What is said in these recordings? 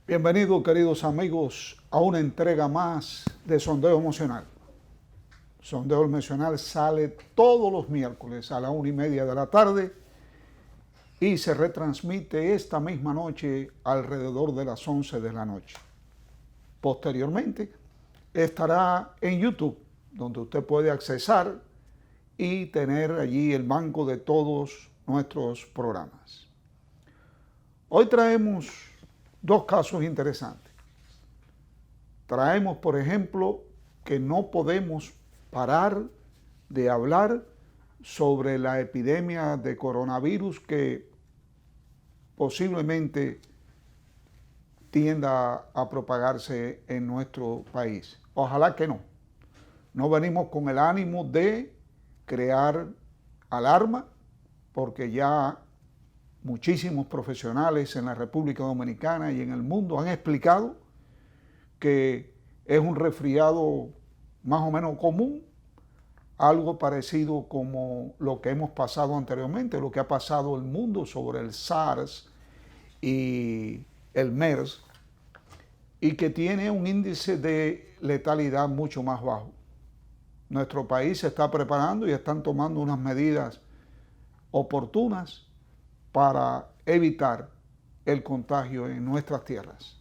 Bienvenidos, queridos amigos, a una entrega más de Sondeo Emocional. Sondeo Emocional sale todos los miércoles a la 1:30 de la tarde y se retransmite esta misma noche alrededor de las 11 de la noche. Posteriormente estará en YouTube, donde usted puede accesar y tener allí el banco de todos nuestros programas. Hoy traemos dos casos interesantes. Traemos, por ejemplo, que no podemos parar de hablar sobre la epidemia de coronavirus que posiblemente tienda a propagarse en nuestro país. Ojalá que no. No venimos con el ánimo de crear alarma, porque ya muchísimos profesionales en la República Dominicana y en el mundo han explicado que es un resfriado más o menos común, algo parecido como lo que hemos pasado anteriormente, lo que ha pasado el mundo sobre el SARS y el MERS, y que tiene un índice de letalidad mucho más bajo. Nuestro país se está preparando y están tomando unas medidas oportunas para evitar el contagio en nuestras tierras.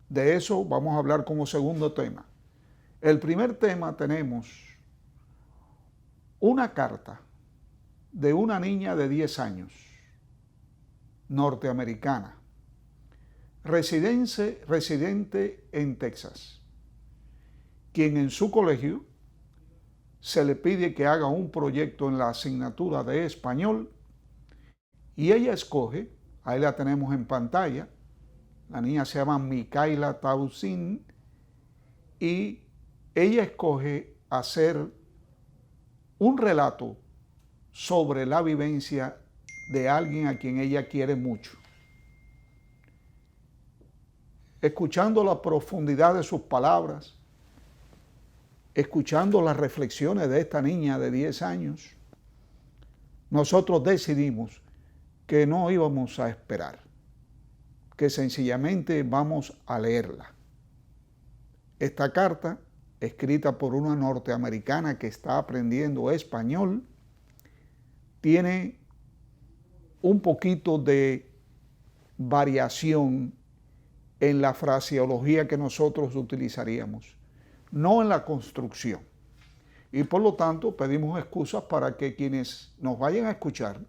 De eso vamos a hablar como segundo tema. El primer tema tenemos una carta de una niña de 10 años, norteamericana, residente en Texas, quien en su colegio se le pide que haga un proyecto en la asignatura de español y ella escoge, ahí la tenemos en pantalla, la niña se llama Micaela Tausin y ella escoge hacer un relato sobre la vivencia de alguien a quien ella quiere mucho. Escuchando la profundidad de sus palabras, escuchando las reflexiones de esta niña de 10 años, nosotros decidimos que no íbamos a esperar, que sencillamente vamos a leerla. Esta carta, escrita por una norteamericana que está aprendiendo español, tiene un poquito de variación en la fraseología que nosotros utilizaríamos, no en la construcción. Y por lo tanto pedimos excusas para que quienes nos vayan a escuchar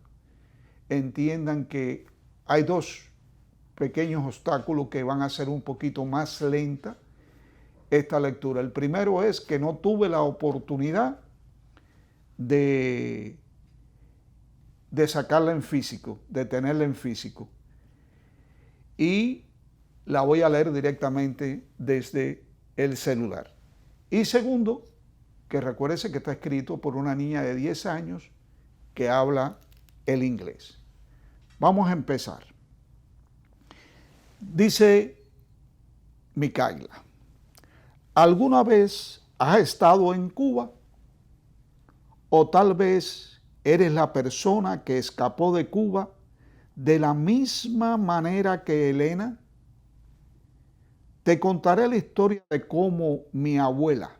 entiendan que hay dos pequeños obstáculos que van a hacer un poquito más lenta esta lectura. El primero es que no tuve la oportunidad de sacarla en físico, de tenerla en físico. Y la voy a leer directamente desde el celular. Y segundo, que recuérdese que está escrito por una niña de 10 años que habla el inglés. Vamos a empezar. Dice Micaela: ¿alguna vez has estado en Cuba? ¿O tal vez eres la persona que escapó de Cuba de la misma manera que Elena? Te contaré la historia de cómo mi abuela,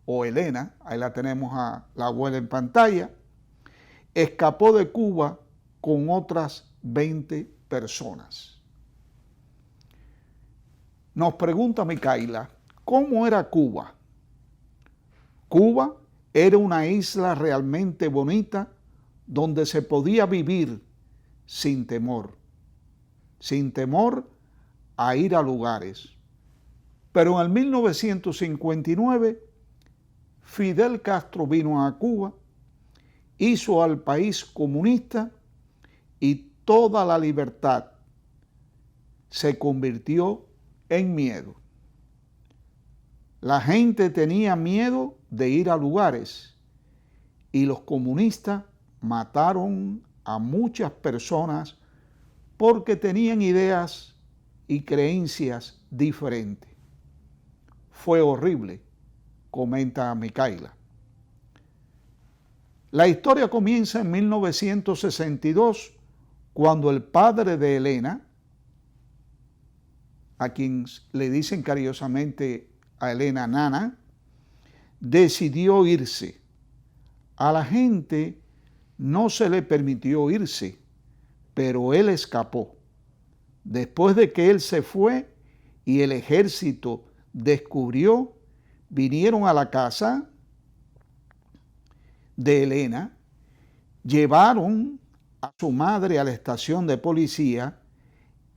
o Elena, ahí la tenemos a la abuela en pantalla, escapó de Cuba con otras 20 personas. Nos pregunta Micaela, ¿cómo era Cuba? Cuba era una isla realmente bonita donde se podía vivir sin temor a ir a lugares. Pero en el 1959, Fidel Castro vino a Cuba, hizo al país comunista y toda la libertad se convirtió en miedo. La gente tenía miedo de ir a lugares y los comunistas mataron a muchas personas porque tenían ideas y creencias diferentes. Fue horrible, comenta Micaela. La historia comienza en 1962, cuando el padre de Elena a quien le dicen cariñosamente a Elena Nana, decidió irse. A la gente no se le permitió irse, pero él escapó. Después de que él se fue y el ejército descubrió, vinieron a la casa de Elena, llevaron a su madre a la estación de policía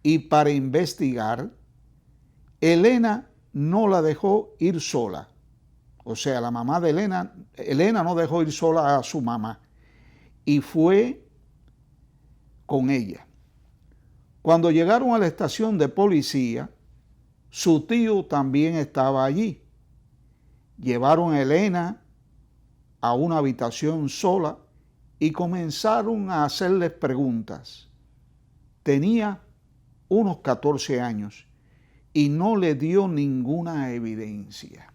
y para investigar, Elena no la dejó ir sola. O sea, la mamá de Elena no dejó ir sola a su mamá y fue con ella. Cuando llegaron a la estación de policía, su tío también estaba allí. Llevaron a Elena a una habitación sola y comenzaron a hacerles preguntas. Tenía unos 14 años y no le dio ninguna evidencia.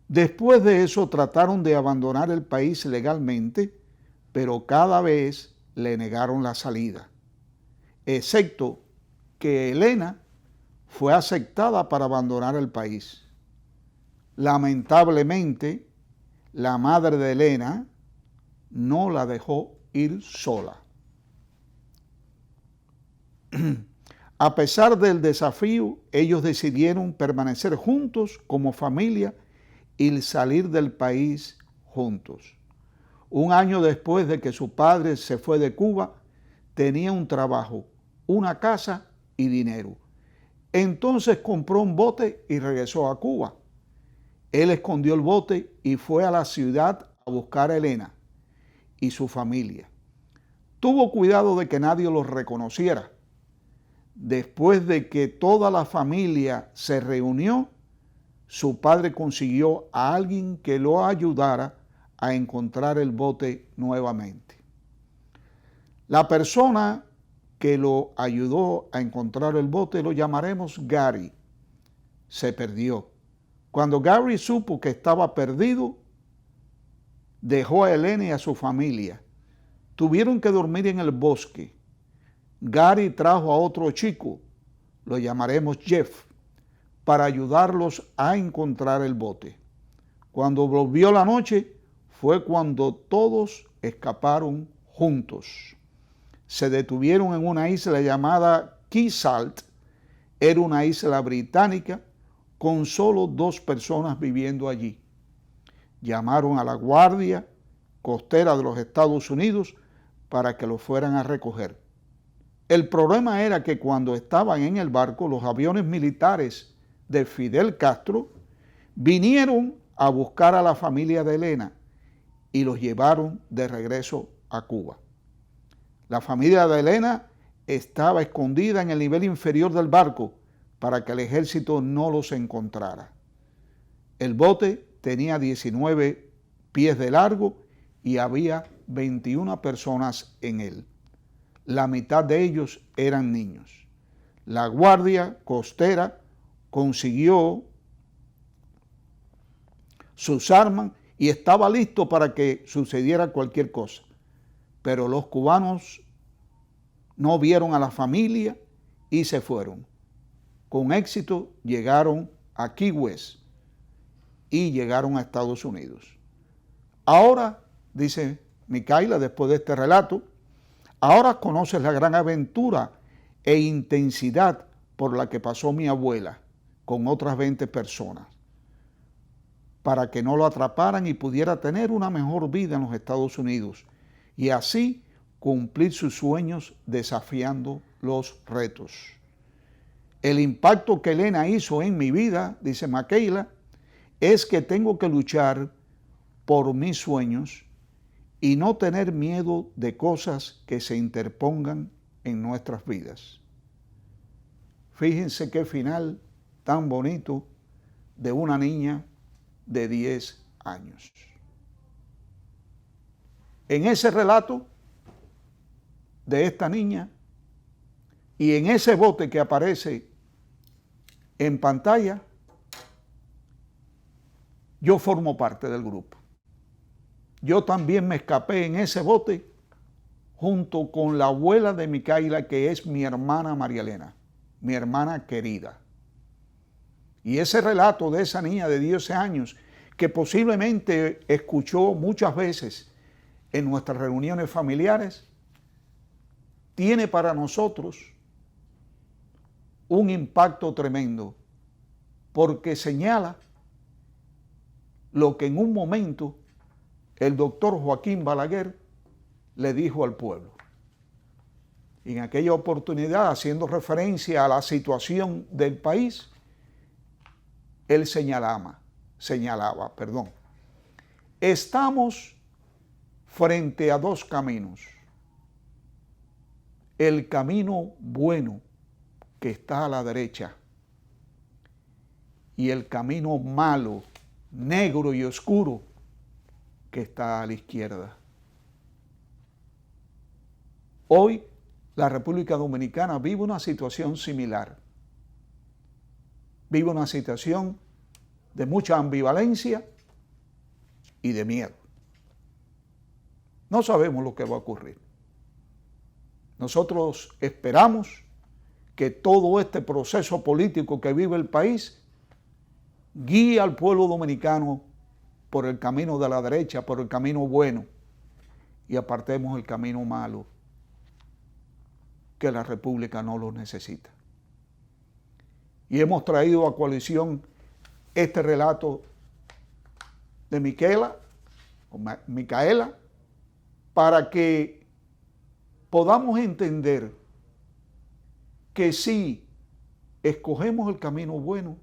Después de eso trataron de abandonar el país legalmente, pero cada vez le negaron la salida, excepto que Elena fue aceptada para abandonar el país. Lamentablemente, la madre de Elena no la dejó ir sola. A pesar del desafío, ellos decidieron permanecer juntos como familia y salir del país juntos. Un año después de que su padre se fue de Cuba, tenía un trabajo, una casa y dinero. Entonces compró un bote y regresó a Cuba. Él escondió el bote y fue a la ciudad a buscar a Elena y su familia. Tuvo cuidado de que nadie los reconociera. Después de que toda la familia se reunió, su padre consiguió a alguien que lo ayudara a encontrar el bote nuevamente. La persona que lo ayudó a encontrar el bote lo llamaremos Gary. Se perdió. Cuando Gary supo que estaba perdido, dejó a Elena y a su familia. Tuvieron que dormir en el bosque. Gary trajo a otro chico, lo llamaremos Jeff, para ayudarlos a encontrar el bote. Cuando volvió la noche, fue cuando todos escaparon juntos. Se detuvieron en una isla llamada Key Salt. Era una isla británica con solo 2 personas viviendo allí. Llamaron a la Guardia Costera de los Estados Unidos para que lo fueran a recoger. El problema era que cuando estaban en el barco, los aviones militares de Fidel Castro vinieron a buscar a la familia de Elena y los llevaron de regreso a Cuba. La familia de Elena estaba escondida en el nivel inferior del barco para que el ejército no los encontrara. El bote tenía 19 pies de largo y había 21 personas en él. La mitad de ellos eran niños. La Guardia Costera consiguió sus armas y estaba listo para que sucediera cualquier cosa. Pero los cubanos no vieron a la familia y se fueron. Con éxito llegaron a Key West y llegaron a Estados Unidos. Ahora, dice Micaela después de este relato, ahora conoces la gran aventura e intensidad por la que pasó mi abuela con otras 20 personas para que no lo atraparan y pudiera tener una mejor vida en los Estados Unidos y así cumplir sus sueños desafiando los retos. El impacto que Elena hizo en mi vida, dice Micaela, es que tengo que luchar por mis sueños y no tener miedo de cosas que se interpongan en nuestras vidas. Fíjense qué final tan bonito de una niña de 10 años. En ese relato de esta niña y en ese bote que aparece en pantalla, yo formo parte del grupo. Yo también me escapé en ese bote junto con la abuela de Micaela, que es mi hermana María Elena. mi hermana querida. Y ese relato de esa niña de 10 años, que posiblemente escuchó muchas veces en nuestras reuniones familiares, tiene para nosotros un impacto tremendo, porque señala lo que en un momento el doctor Joaquín Balaguer le dijo al pueblo. Y en aquella oportunidad, haciendo referencia a la situación del país, él señalaba, estamos frente a dos caminos. El camino bueno, que está a la derecha, y el camino malo, negro y oscuro, que está a la izquierda. Hoy la República Dominicana vive una situación similar. Vive una situación de mucha ambivalencia y de miedo. No sabemos lo que va a ocurrir. Nosotros esperamos que todo este proceso político que vive el país guíe al pueblo dominicano por el camino de la derecha, por el camino bueno, y apartemos el camino malo, que la República no lo necesita. Y hemos traído a coalición este relato de Micaela, para que podamos entender que si escogemos el camino bueno,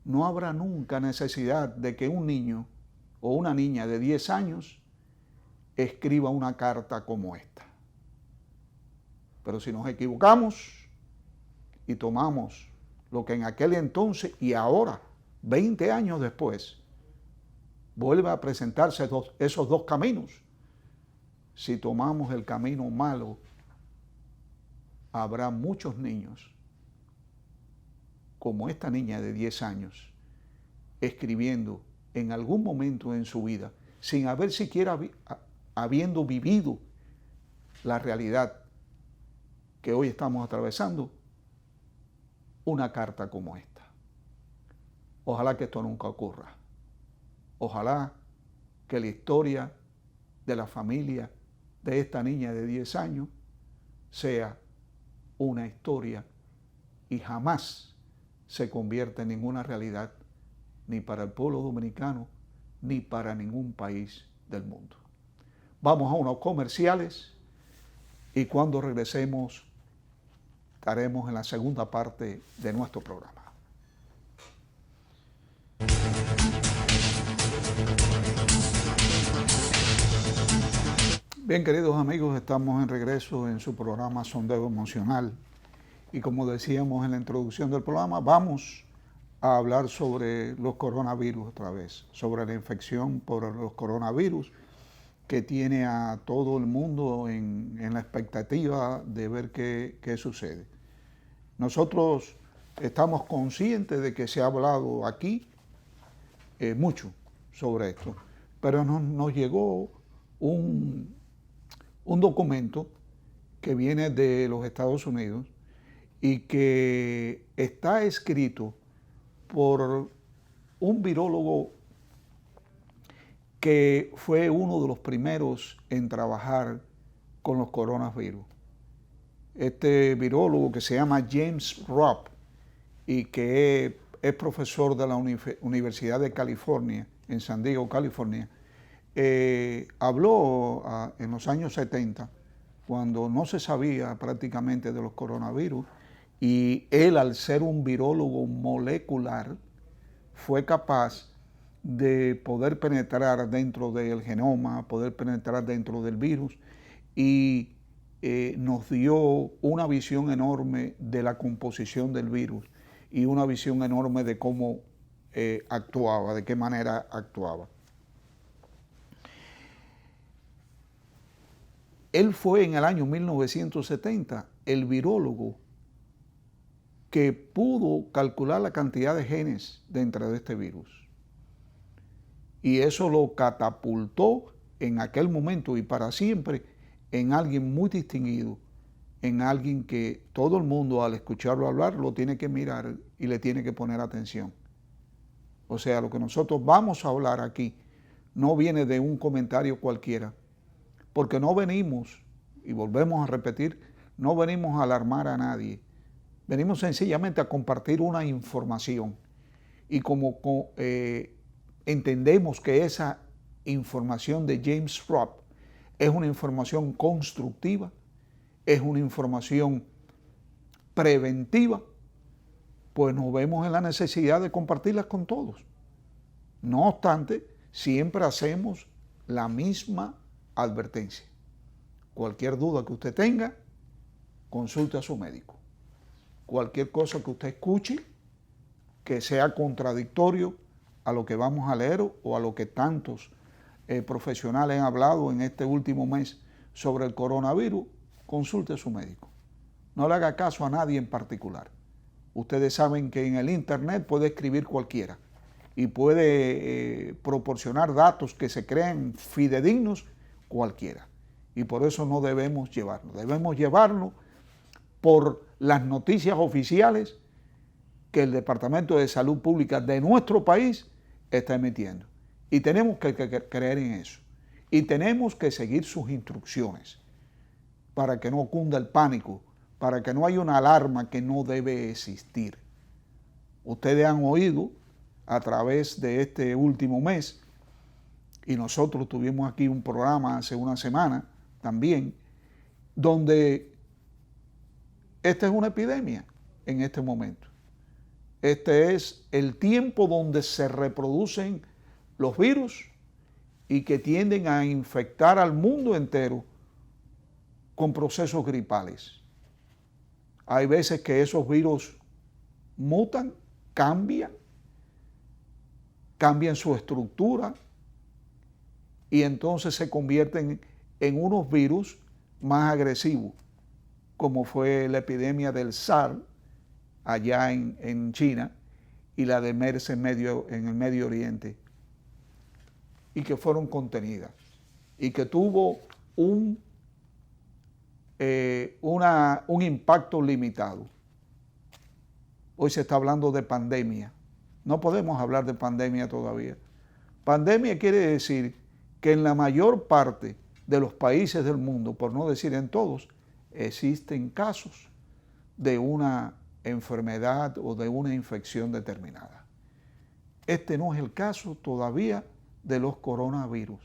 no habrá nunca necesidad de que un niño o una niña de 10 años escriba una carta como esta. Pero si nos equivocamos y tomamos lo que en aquel entonces y ahora, 20 años después, vuelve a presentarse esos dos caminos. Si tomamos el camino malo, habrá muchos niños como esta niña de 10 años, escribiendo en algún momento en su vida, sin haber siquiera habiendo vivido la realidad que hoy estamos atravesando, una carta como esta. Ojalá que esto nunca ocurra. Ojalá que la historia de la familia de esta niña de 10 años sea una historia y jamás se convierta en ninguna realidad, ni para el pueblo dominicano, ni para ningún país del mundo. Vamos a unos comerciales y cuando regresemos estaremos en la segunda parte de nuestro programa. Bien, queridos amigos, estamos en regreso en su programa Sondeo Emocional. Y como decíamos en la introducción del programa, vamos a hablar sobre los coronavirus otra vez, sobre la infección por los coronavirus que tiene a todo el mundo en la expectativa de ver qué sucede. Nosotros estamos conscientes de que se ha hablado aquí mucho sobre esto, pero nos llegó un documento que viene de los Estados Unidos y que está escrito por un virólogo que fue uno de los primeros en trabajar con los coronavirus. Este virólogo que se llama James Rupp y que es profesor de la Universidad de California, en San Diego, California, habló en los años 70, cuando no se sabía prácticamente de los coronavirus, y él, al ser un virólogo molecular, fue capaz de poder penetrar dentro del genoma, poder penetrar dentro del virus, y nos dio una visión enorme de la composición del virus y una visión enorme de cómo actuaba, de qué manera actuaba. Él fue en el año 1970 el virólogo que pudo calcular la cantidad de genes dentro de este virus. Y eso lo catapultó en aquel momento y para siempre en alguien muy distinguido en alguien que todo el mundo al escucharlo hablar lo tiene que mirar y le tiene que poner atención. O sea, lo que nosotros vamos a hablar aquí no viene de un comentario cualquiera, porque no venimos, y volvemos a repetir, no venimos a alarmar a nadie, venimos sencillamente a compartir una información. Y como entendemos que esa información de James Robb es una información constructiva, es una información preventiva, pues nos vemos en la necesidad de compartirlas con todos. No obstante, siempre hacemos la misma advertencia. Cualquier duda que usted tenga, consulte a su médico. Cualquier cosa que usted escuche que sea contradictorio a lo que vamos a leer o a lo que tantos profesionales han hablado en este último mes sobre el coronavirus, consulte a su médico. No le haga caso a nadie en particular. Ustedes saben que en el internet puede escribir cualquiera y puede proporcionar datos que se crean fidedignos cualquiera. Y por eso no debemos llevarnos. Debemos llevarnos por las noticias oficiales que el Departamento de Salud Pública de nuestro país está emitiendo. Y tenemos que creer en eso. Y tenemos que seguir sus instrucciones para que no cunda el pánico, para que no haya una alarma que no debe existir. Ustedes han oído a través de este último mes, y nosotros tuvimos aquí un programa hace una semana también, donde esta es una epidemia en este momento. Este es el tiempo donde se reproducen los virus y que tienden a infectar al mundo entero con procesos gripales. Hay veces que esos virus mutan, cambian su estructura y entonces se convierten en unos virus más agresivos, como fue la epidemia del SARS allá en China y la de MERS en el Medio Oriente, y que fueron contenidas y que tuvo un impacto limitado. Hoy se está hablando de pandemia. No podemos hablar de pandemia todavía. Pandemia quiere decir que en la mayor parte de los países del mundo, por no decir en todos, existen casos de una enfermedad o de una infección determinada. Este no es el caso todavía de los coronavirus.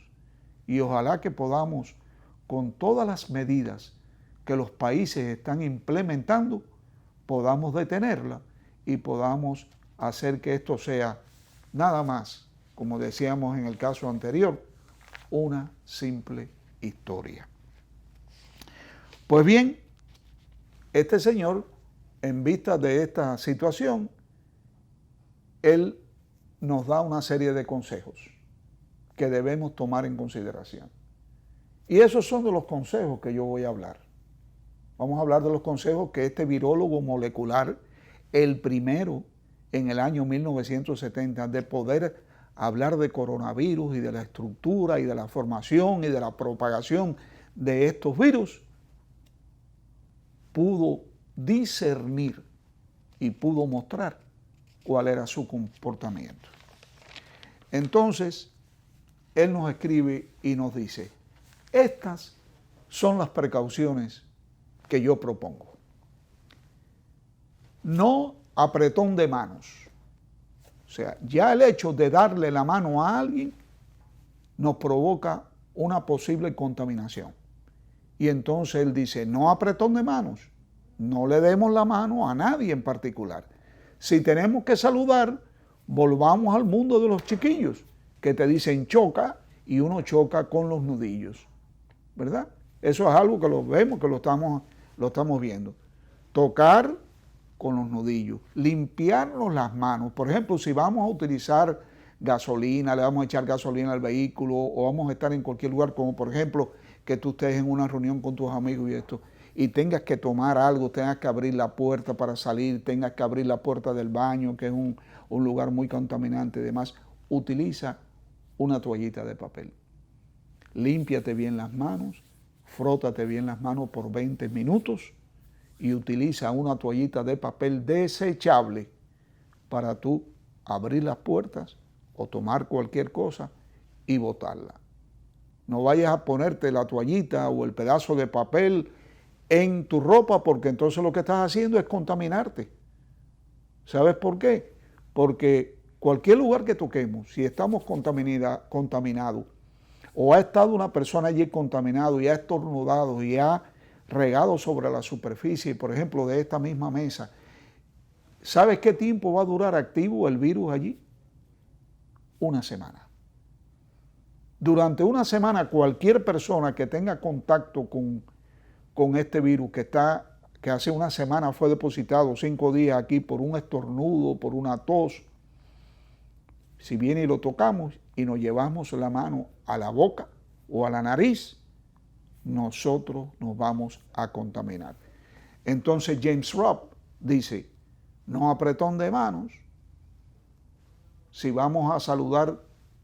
Y ojalá que podamos, con todas las medidas que los países están implementando, podamos detenerla y podamos hacer que esto sea nada más, como decíamos en el caso anterior, una simple historia. Pues bien, este señor, en vista de esta situación, él nos da una serie de consejos que debemos tomar en consideración. Y esos son de los consejos que yo voy a hablar. Vamos a hablar de los consejos que este virólogo molecular, el primero en el año 1970, de poder hablar de coronavirus y de la estructura y de la formación y de la propagación de estos virus, pudo discernir y pudo mostrar cuál era su comportamiento. Entonces, él nos escribe y nos dice, estas son las precauciones que yo propongo. No apretón de manos. O sea, ya el hecho de darle la mano a alguien nos provoca una posible contaminación. Y entonces él dice, no apretón de manos, no le demos la mano a nadie en particular. Si tenemos que saludar, volvamos al mundo de los chiquillos, que te dicen choca y uno choca con los nudillos, ¿verdad? Eso es algo que lo vemos, que lo estamos viendo. Tocar con los nudillos, limpiarnos las manos. Por ejemplo, si vamos a utilizar gasolina, le vamos a echar gasolina al vehículo o vamos a estar en cualquier lugar, como por ejemplo que tú estés en una reunión con tus amigos y esto, y tengas que tomar algo, tengas que abrir la puerta para salir, tengas que abrir la puerta del baño, que es un lugar muy contaminante y demás, utiliza una toallita de papel. Límpiate bien las manos, frótate bien las manos por 20 minutos y utiliza una toallita de papel desechable para tú abrir las puertas o tomar cualquier cosa y botarla. No vayas a ponerte la toallita o el pedazo de papel en tu ropa, porque entonces lo que estás haciendo es contaminarte. ¿Sabes por qué? Porque cualquier lugar que toquemos, si estamos contaminados, o ha estado una persona allí contaminado y ha estornudado y ha regado sobre la superficie, por ejemplo, de esta misma mesa, ¿sabes qué tiempo va a durar activo el virus allí? Una semana. Durante una semana, cualquier persona que tenga contacto con este virus que hace una semana fue depositado 5 días aquí por un estornudo, por una tos, si viene y lo tocamos y nos llevamos la mano a la boca o a la nariz, nosotros nos vamos a contaminar. Entonces James Rupp dice, no apretón de manos, si vamos a saludar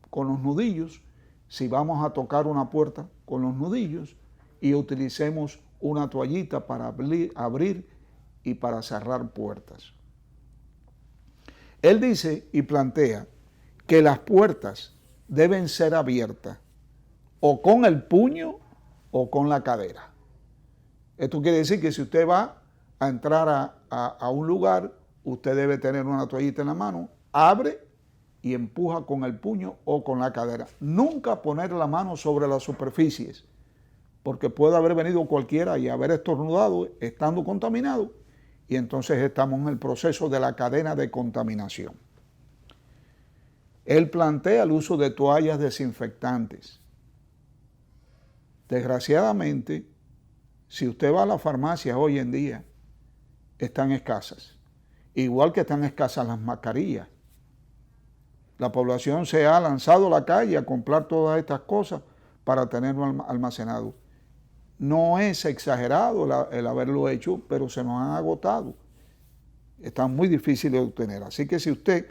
con los nudillos, si vamos a tocar una puerta con los nudillos y utilicemos una toallita para abrir y para cerrar puertas. Él dice y plantea que las puertas deben ser abiertas o con el puño o con la cadera. Esto quiere decir que si usted va a entrar a un lugar, usted debe tener una toallita en la mano, abre y empuja con el puño o con la cadera. Nunca poner la mano sobre las superficies, porque puede haber venido cualquiera y haber estornudado estando contaminado, y entonces estamos en el proceso de la cadena de contaminación. Él plantea el uso de toallas desinfectantes. Desgraciadamente, si usted va a las farmacias hoy en día, están escasas. Igual que están escasas las mascarillas. La población se ha lanzado a la calle a comprar todas estas cosas para tenerlo almacenado. No es exagerado el haberlo hecho, pero se nos han agotado. Están muy difíciles de obtener. Así que si usted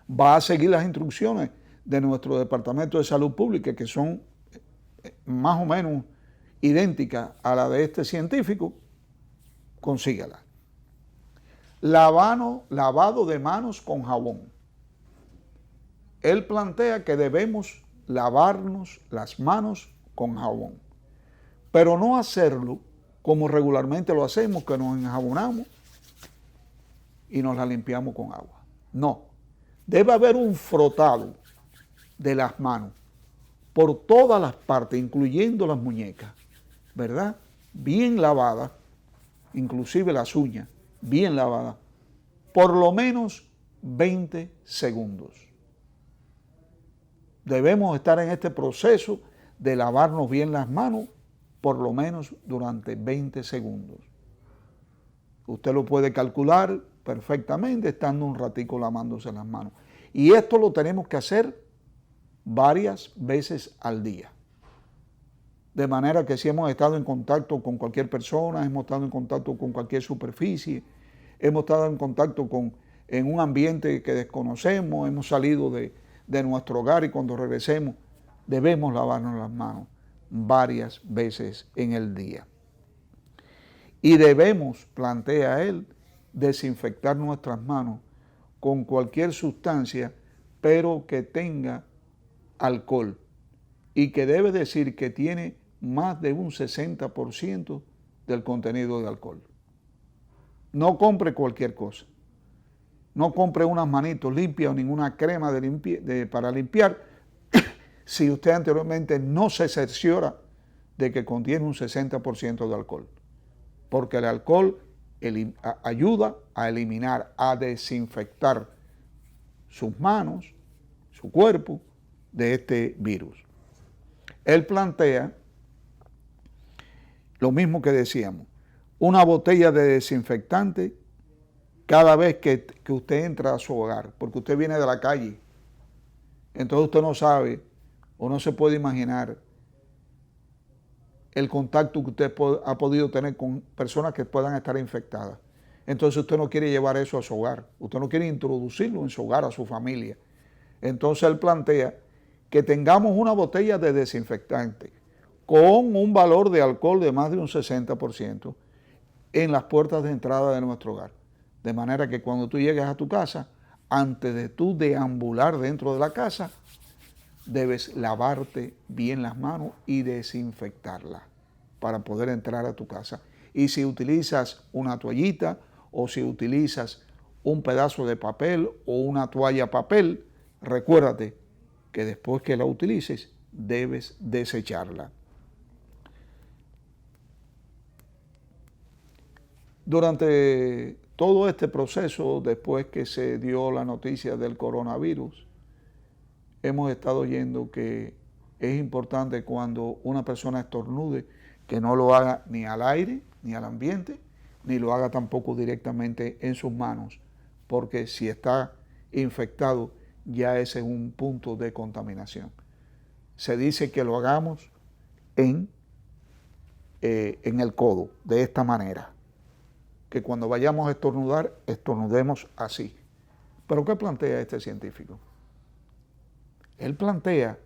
va a seguir las instrucciones de nuestro Departamento de Salud Pública, que son más o menos idénticas a la de este científico, consígala. Lavado de manos con jabón. Él plantea que debemos lavarnos las manos con jabón, pero no hacerlo como regularmente lo hacemos, que nos enjabonamos y nos la limpiamos con agua. No, debe haber un frotado de las manos por todas las partes, incluyendo las muñecas, ¿verdad? Bien lavadas, inclusive las uñas, bien lavadas, por lo menos 20 segundos. Debemos estar en este proceso de lavarnos bien las manos por lo menos durante 20 segundos. Usted lo puede calcular perfectamente estando un ratico lavándose las manos. Y esto lo tenemos que hacer varias veces al día. De manera que si hemos estado en contacto con cualquier persona, hemos estado en contacto con cualquier superficie, hemos estado en contacto en un ambiente que desconocemos, hemos salido de nuestro hogar y cuando regresemos debemos lavarnos las manos varias veces en el día. Y debemos, plantea él, desinfectar nuestras manos con cualquier sustancia, pero que tenga alcohol y que debe decir que tiene más de un 60% del contenido de alcohol. No compre cualquier cosa. No compre unas manitos limpias o ninguna crema para limpiar si usted anteriormente no se cerciora de que contiene un 60% de alcohol. Porque el alcohol ayuda a eliminar, a desinfectar sus manos, su cuerpo, de este virus. Él plantea lo mismo que decíamos, una botella de desinfectante cada vez que usted entra a su hogar, porque usted viene de la calle, entonces usted no sabe o no se puede imaginar el contacto que usted ha podido tener con personas que puedan estar infectadas. Entonces usted no quiere llevar eso a su hogar, usted no quiere introducirlo en su hogar, a su familia. Entonces él plantea que tengamos una botella de desinfectante con un valor de alcohol de más de un 60%, en las puertas de entrada de nuestro hogar. De manera que cuando tú llegues a tu casa, antes de tú deambular dentro de la casa, debes lavarte bien las manos y desinfectarlas para poder entrar a tu casa. Y si utilizas una toallita o si utilizas un pedazo de papel o una toalla papel, recuérdate que después que la utilices, debes desecharla. Durante todo este proceso, después que se dio la noticia del coronavirus, hemos estado oyendo que es importante cuando una persona estornude que no lo haga ni al aire, ni al ambiente, ni lo haga tampoco directamente en sus manos, porque si está infectado, ya ese es un punto de contaminación. Se dice que lo hagamos en el codo, de esta manera, que cuando vayamos a estornudar, estornudemos así. ¿Pero qué plantea este científico? Él plantea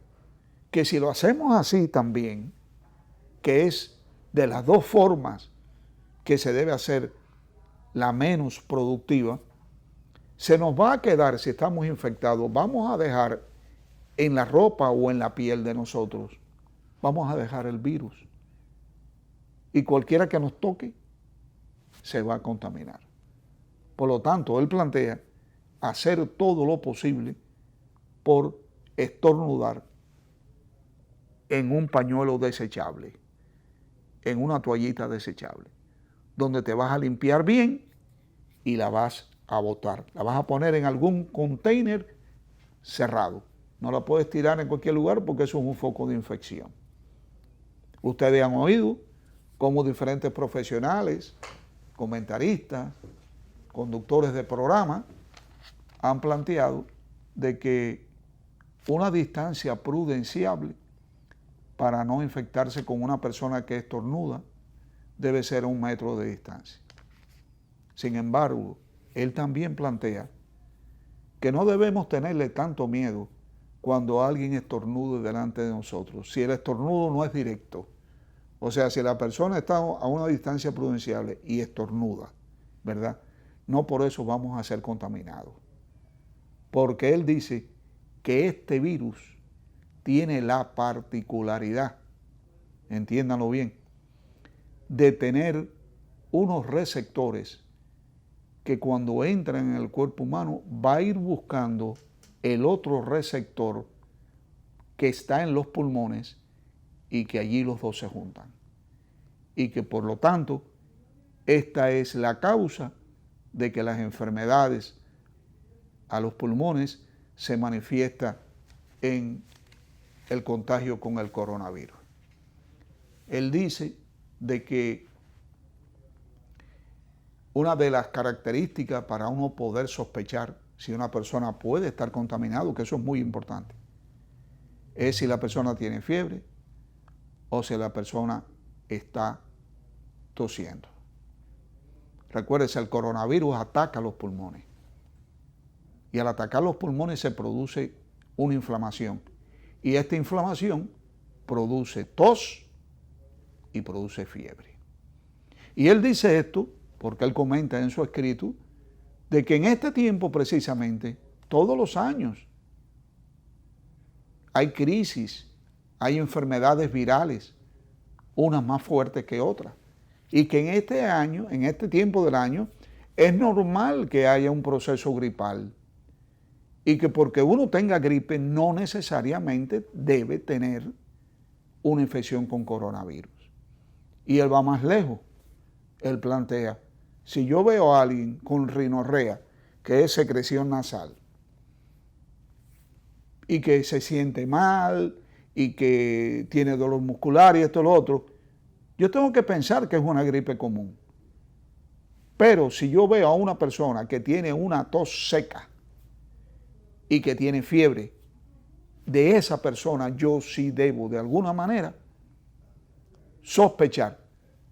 que si lo hacemos así también, que es de las dos formas que se debe hacer la menos productiva, se nos va a quedar, si estamos infectados, vamos a dejar en la ropa o en la piel de nosotros, vamos a dejar el virus. Y cualquiera que nos toque se va a contaminar. Por lo tanto, él plantea hacer todo lo posible por estornudar en un pañuelo desechable, en una toallita desechable, donde te vas a limpiar bien y la vas a botar. La vas a poner en algún container cerrado. No la puedes tirar en cualquier lugar porque eso es un foco de infección. Ustedes han oído cómo diferentes profesionales, comentaristas, conductores de programa, han planteado de que una distancia prudenciable para no infectarse con una persona que estornuda debe ser 1 metro de distancia. Sin embargo, él también plantea que no debemos tenerle tanto miedo cuando alguien estornude delante de nosotros, si el estornudo no es directo. O sea, si la persona está a una distancia prudenciable y estornuda, ¿verdad? No por eso vamos a ser contaminados. Porque él dice que este virus tiene la particularidad, entiéndanlo bien, de tener unos receptores que cuando entran en el cuerpo humano va a ir buscando el otro receptor que está en los pulmones y que allí los dos se juntan. Y que por lo tanto, esta es la causa de que las enfermedades a los pulmones se manifiesta en el contagio con el coronavirus. Él dice de que una de las características para uno poder sospechar si una persona puede estar contaminado, que eso es muy importante, es si la persona tiene fiebre o si la persona está tosiendo. Recuérdese, el coronavirus ataca los pulmones y al atacar los pulmones se produce una inflamación y esta inflamación produce tos y produce fiebre. Y él dice esto porque él comenta en su escrito de que en este tiempo precisamente, todos los años, hay crisis, hay enfermedades virales, unas más fuertes que otras. Y que en este año, en este tiempo del año, es normal que haya un proceso gripal. Y que porque uno tenga gripe no necesariamente debe tener una infección con coronavirus. Y él va más lejos. Él plantea, si yo veo a alguien con rinorrea, que es secreción nasal, y que se siente mal, y que tiene dolor muscular y esto y lo otro, yo tengo que pensar que es una gripe común. Pero si yo veo a una persona que tiene una tos seca y que tiene fiebre, de esa persona yo sí debo de alguna manera sospechar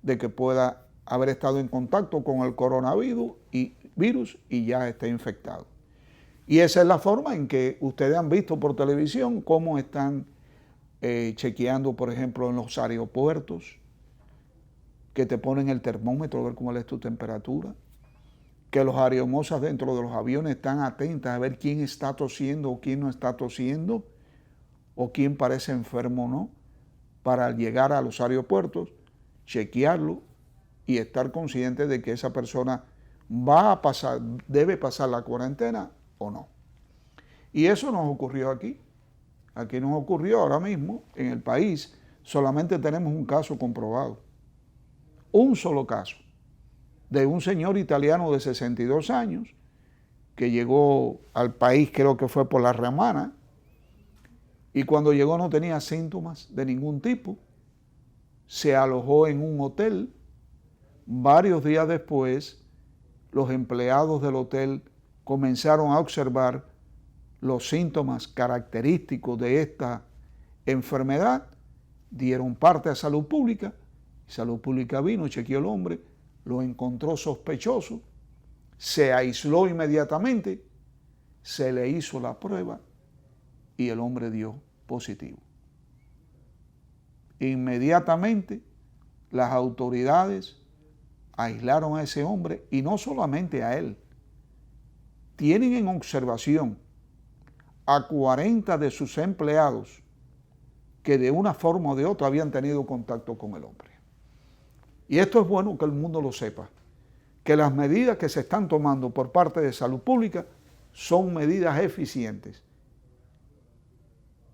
de que pueda haber estado en contacto con el coronavirus y ya esté infectado. Y esa es la forma en que ustedes han visto por televisión cómo están chequeando, por ejemplo, en los aeropuertos, que te ponen el termómetro a ver cuál es tu temperatura, que los aeromosas dentro de los aviones están atentas a ver quién está tosiendo o quién no está tosiendo, o quién parece enfermo o no, para llegar a los aeropuertos, chequearlo y estar consciente de que esa persona va a pasar, debe pasar la cuarentena o no. Y eso nos ocurrió aquí. Aquí nos ocurrió ahora mismo en el país. Solamente tenemos un caso comprobado. Un solo caso de un señor italiano de 62 años que llegó al país, creo que fue por la Romana, y cuando llegó no tenía síntomas de ningún tipo. Se alojó en un hotel. Varios días después, los empleados del hotel comenzaron a observar los síntomas característicos de esta enfermedad, dieron parte a Salud Pública. Salud Pública vino, chequeó el hombre, lo encontró sospechoso, se aisló inmediatamente, se le hizo la prueba y el hombre dio positivo. Inmediatamente las autoridades aislaron a ese hombre y no solamente a él, tienen en observación a 40 de sus empleados que de una forma o de otra habían tenido contacto con el hombre. Y esto es bueno que el mundo lo sepa, que las medidas que se están tomando por parte de Salud Pública son medidas eficientes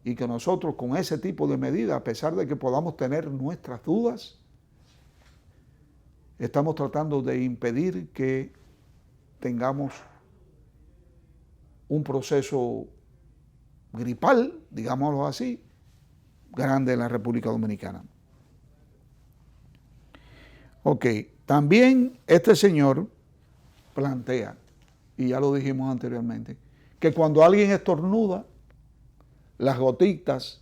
y que nosotros con ese tipo de medidas, a pesar de que podamos tener nuestras dudas, estamos tratando de impedir que tengamos un proceso gripal, digámoslo así, grande en la República Dominicana. Ok, también este señor plantea, y ya lo dijimos anteriormente, que cuando alguien estornuda, las gotitas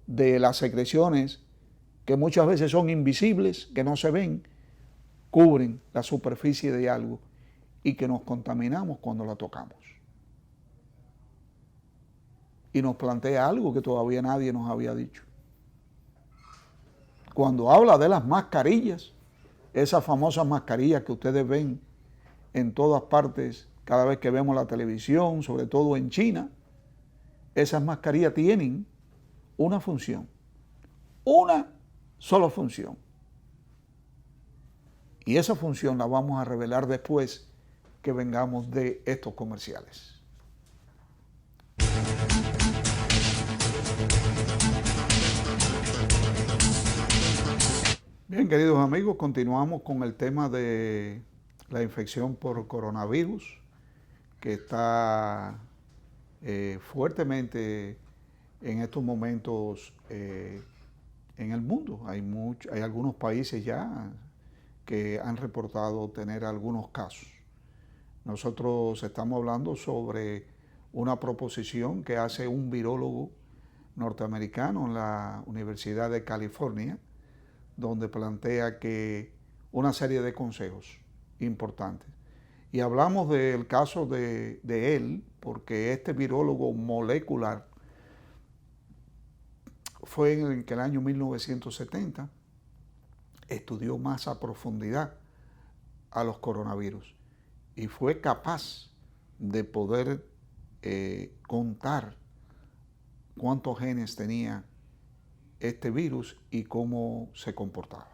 de las secreciones, que muchas veces son invisibles, que no se ven, cubren la superficie de algo y que nos contaminamos cuando la tocamos. Y nos plantea algo que todavía nadie nos había dicho. Cuando habla de las mascarillas, esas famosas mascarillas que ustedes ven en todas partes, cada vez que vemos la televisión, sobre todo en China, esas mascarillas tienen una función, una sola función. Y esa función la vamos a revelar después que vengamos de estos comerciales. Bien, queridos amigos, continuamos con el tema de la infección por coronavirus, que está fuertemente en estos momentos en el mundo. Hay algunos países ya que han reportado tener algunos casos. Nosotros estamos hablando sobre una proposición que hace un virólogo norteamericano en la Universidad de California, donde plantea que una serie de consejos importantes. Y hablamos del caso de él, porque este virólogo molecular fue en el año 1970, estudió más a profundidad a los coronavirus y fue capaz de poder contar cuántos genes tenía este virus y cómo se comportaba.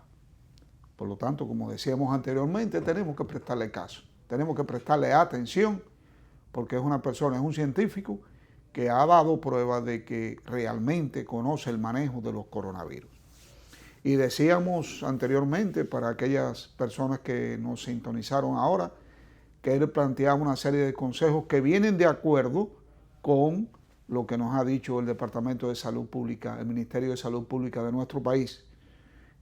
Por lo tanto, como decíamos anteriormente, tenemos que prestarle caso, tenemos que prestarle atención, porque es una persona, es un científico que ha dado prueba de que realmente conoce el manejo de los coronavirus. Y decíamos anteriormente, para aquellas personas que nos sintonizaron ahora, que él planteaba una serie de consejos que vienen de acuerdo con lo que nos ha dicho el Departamento de Salud Pública, el Ministerio de Salud Pública de nuestro país.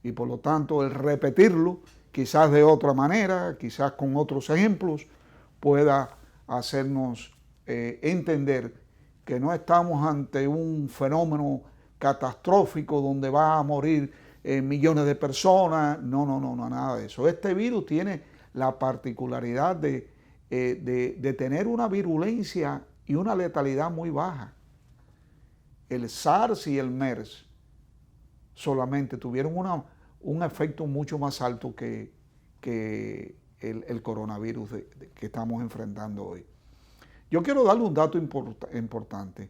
Y por lo tanto, el repetirlo, quizás de otra manera, quizás con otros ejemplos, pueda hacernos entender que no estamos ante un fenómeno catastrófico donde va a morir millones de personas. No, nada de eso. Este virus tiene la particularidad de tener una virulencia y una letalidad muy baja. El SARS y el MERS solamente tuvieron un efecto mucho más alto que el coronavirus que estamos enfrentando hoy. Yo quiero darle un dato importante.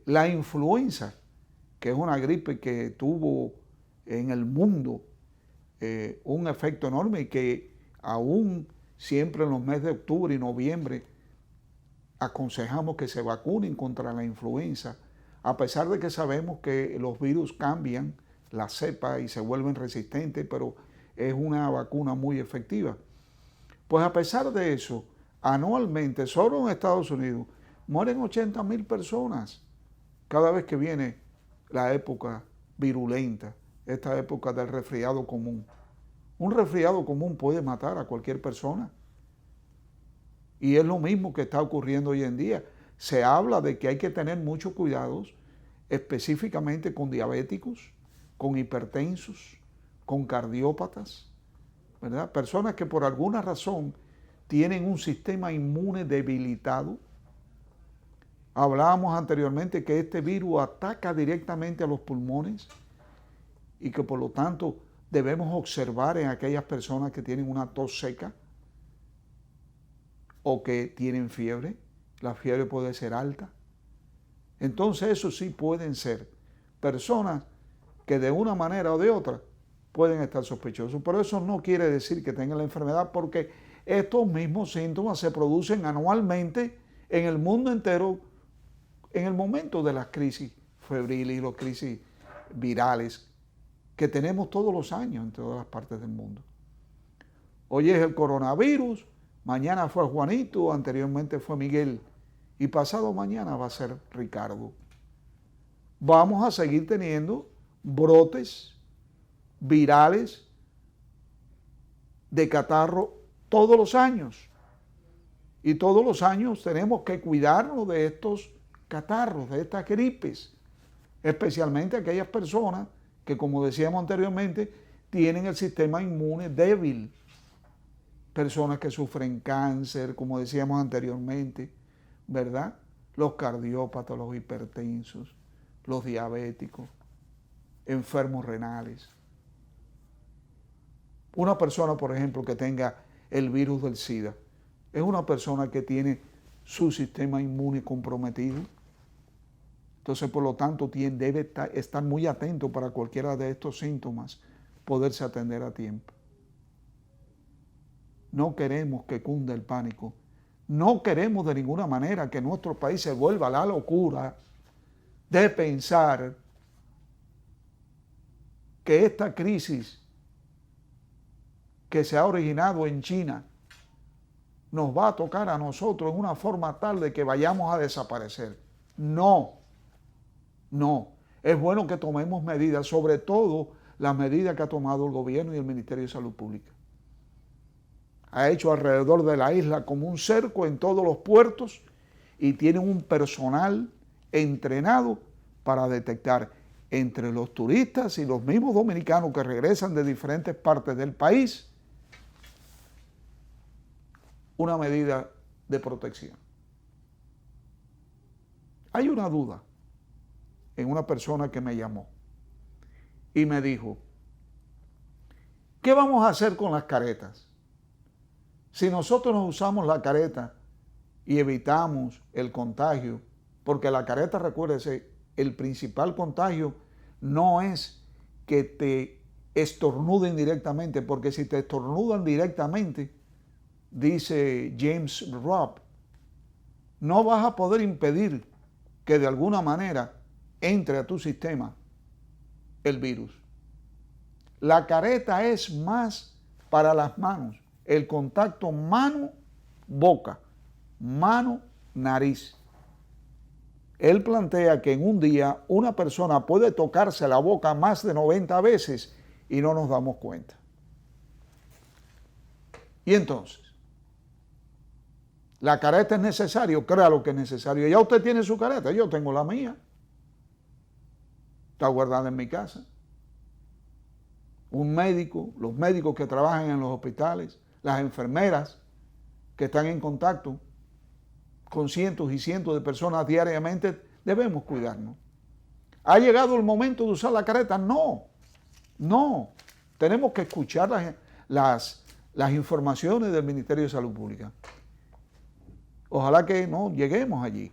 La influenza, que es una gripe que tuvo en el mundo un efecto enorme y que aún siempre en los meses de octubre y noviembre aconsejamos que se vacunen contra la influenza, a pesar de que sabemos que los virus cambian la cepa y se vuelven resistentes, pero es una vacuna muy efectiva. Pues a pesar de eso, anualmente, solo en Estados Unidos, mueren 80,000 personas cada vez que viene la época virulenta, esta época del resfriado común. Un resfriado común puede matar a cualquier persona. Y es lo mismo que está ocurriendo hoy en día. Se habla de que hay que tener muchos cuidados, específicamente con diabéticos, con hipertensos, con cardiópatas, ¿verdad? Personas que por alguna razón tienen un sistema inmune debilitado. Hablábamos anteriormente que este virus ataca directamente a los pulmones y que por lo tanto debemos observar en aquellas personas que tienen una tos seca o que tienen fiebre. La fiebre puede ser alta. Entonces eso sí pueden ser personas que de una manera o de otra pueden estar sospechosos. Pero eso no quiere decir que tengan la enfermedad, porque estos mismos síntomas se producen anualmente en el mundo entero en el momento de las crisis febriles y las crisis virales que tenemos todos los años en todas las partes del mundo. Hoy es el coronavirus, mañana fue Juanito, anteriormente fue Miguel y pasado mañana va a ser Ricardo. Vamos a seguir teniendo brotes virales de catarro todos los años. Y todos los años tenemos que cuidarnos de estos catarros, de estas gripes, especialmente aquellas personas que, como decíamos anteriormente, tienen el sistema inmune débil. Personas que sufren cáncer, como decíamos anteriormente, ¿verdad? Los cardiópatas, los hipertensos, los diabéticos, enfermos renales. Una persona, por ejemplo, que tenga el virus del SIDA, es una persona que tiene su sistema inmune comprometido. Entonces, por lo tanto, debe estar muy atento para cualquiera de estos síntomas, poderse atender a tiempo. No queremos que cunda el pánico. No queremos de ninguna manera que nuestro país se vuelva a la locura de pensar que esta crisis que se ha originado en China nos va a tocar a nosotros en una forma tal de que vayamos a desaparecer. No, no. Es bueno que tomemos medidas, sobre todo las medidas que ha tomado el gobierno y el Ministerio de Salud Pública. Ha hecho alrededor de la isla como un cerco en todos los puertos y tienen un personal entrenado para detectar entre los turistas y los mismos dominicanos que regresan de diferentes partes del país una medida de protección. Hay una duda en una persona que me llamó y me dijo, ¿qué vamos a hacer con las caretas? Si nosotros nos usamos la careta y evitamos el contagio, porque la careta, recuérdese, el principal contagio no es que te estornuden directamente, porque si te estornudan directamente, dice James Robb, no vas a poder impedir que de alguna manera entre a tu sistema el virus. La careta es más para las manos, el contacto mano-boca, mano-nariz. Él plantea que en un día una persona puede tocarse la boca más de 90 veces y no nos damos cuenta. Y entonces, ¿la careta es necesario? Créalo que es necesario. Ya usted tiene su careta, yo tengo la mía. Está guardada en mi casa. Un médico, los médicos que trabajan en los hospitales, las enfermeras que están en contacto con cientos y cientos de personas diariamente, debemos cuidarnos. ¿Ha llegado el momento de usar la careta? No. No, tenemos que escuchar las informaciones del Ministerio de Salud Pública. Ojalá que no lleguemos allí.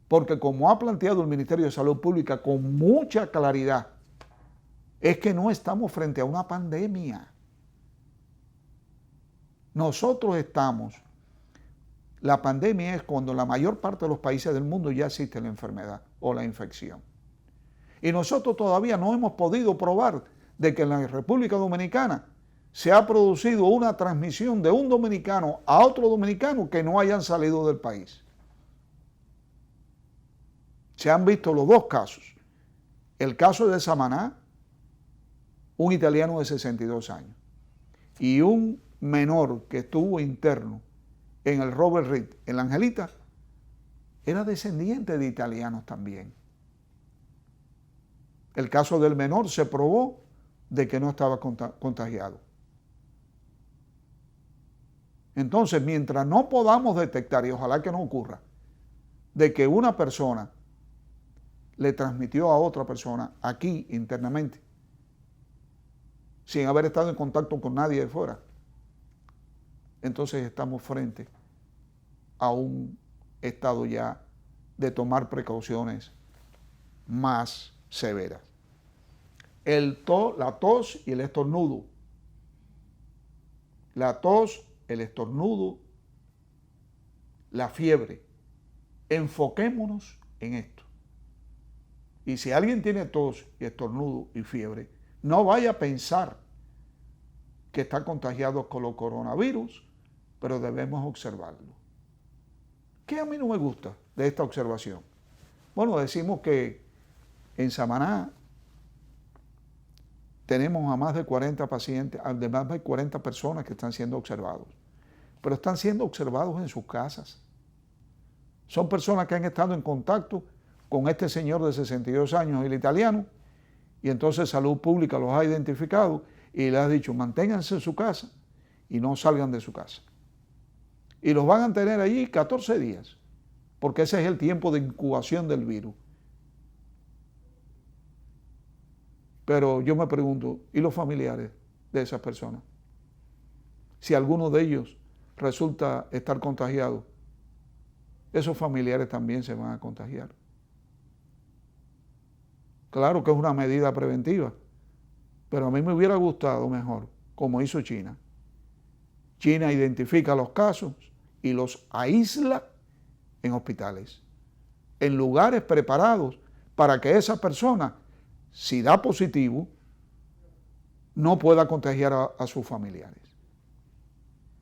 Porque como ha planteado el Ministerio de Salud Pública con mucha claridad, es que no estamos frente a una pandemia. Nosotros estamos, la pandemia es cuando en la mayor parte de los países del mundo ya existe la enfermedad o la infección. Y nosotros todavía no hemos podido probar de que en la República Dominicana se ha producido una transmisión de un dominicano a otro dominicano que no hayan salido del país. Se han visto los dos casos. El caso de Samaná, un italiano de 62 años, y un menor que estuvo interno en el Robert Reed, en la Angelita, era descendiente de italianos también. El caso del menor se probó de que no estaba contagiado. Entonces, mientras no podamos detectar, y ojalá que no ocurra, de que una persona le transmitió a otra persona aquí internamente, sin haber estado en contacto con nadie de fuera, entonces estamos frente a un estado ya de tomar precauciones más severas. La tos y el estornudo. La tos, el estornudo, la fiebre. Enfoquémonos en esto. Y si alguien tiene tos y estornudo y fiebre, no vaya a pensar que está contagiado con el coronavirus, pero debemos observarlo. ¿Qué a mí no me gusta de esta observación? Bueno, decimos que en Samaná tenemos a más de 40 pacientes, de más de 40 personas que están siendo observados, pero están siendo observados en sus casas. Son personas que han estado en contacto con este señor de 62 años, el italiano, y entonces Salud Pública los ha identificado y les ha dicho, manténganse en su casa y no salgan de su casa. Y los van a tener allí 14 días, porque ese es el tiempo de incubación del virus. Pero yo me pregunto, ¿y los familiares de esas personas? Si alguno de ellos resulta estar contagiado, esos familiares también se van a contagiar. Claro que es una medida preventiva, pero a mí me hubiera gustado mejor, como hizo China. China identifica los casos y los aísla en hospitales, en lugares preparados para que esa persona, si da positivo, no pueda contagiar a sus familiares.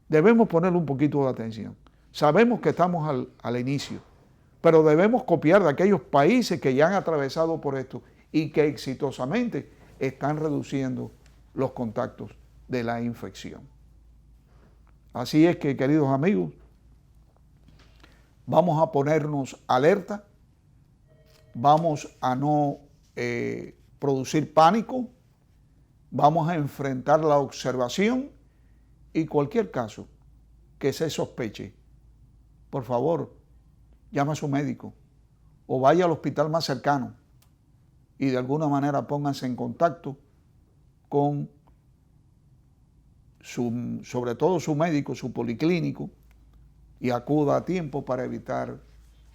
Debemos ponerle un poquito de atención. Sabemos que estamos al inicio, pero debemos copiar de aquellos países que ya han atravesado por esto y que exitosamente están reduciendo los contactos de la infección. Así es que, queridos amigos, vamos a ponernos alerta, vamos a no producir pánico, vamos a enfrentar la observación y cualquier caso que se sospeche, por favor, llame a su médico o vaya al hospital más cercano y de alguna manera pónganse en contacto con sobre todo su médico, su policlínico, y acuda a tiempo para evitar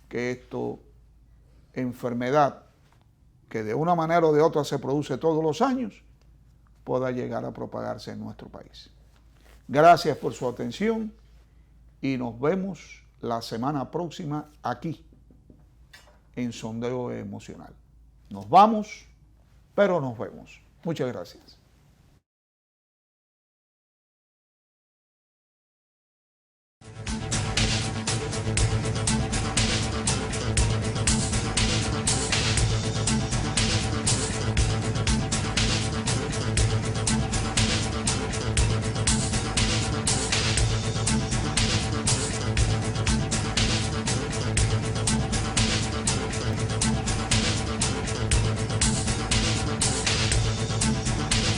que esta enfermedad, que de una manera o de otra se produce todos los años, pueda llegar a propagarse en nuestro país. Gracias por su atención y nos vemos la semana próxima aquí en Sondeo Emocional. Nos vamos, pero nos vemos. Muchas gracias.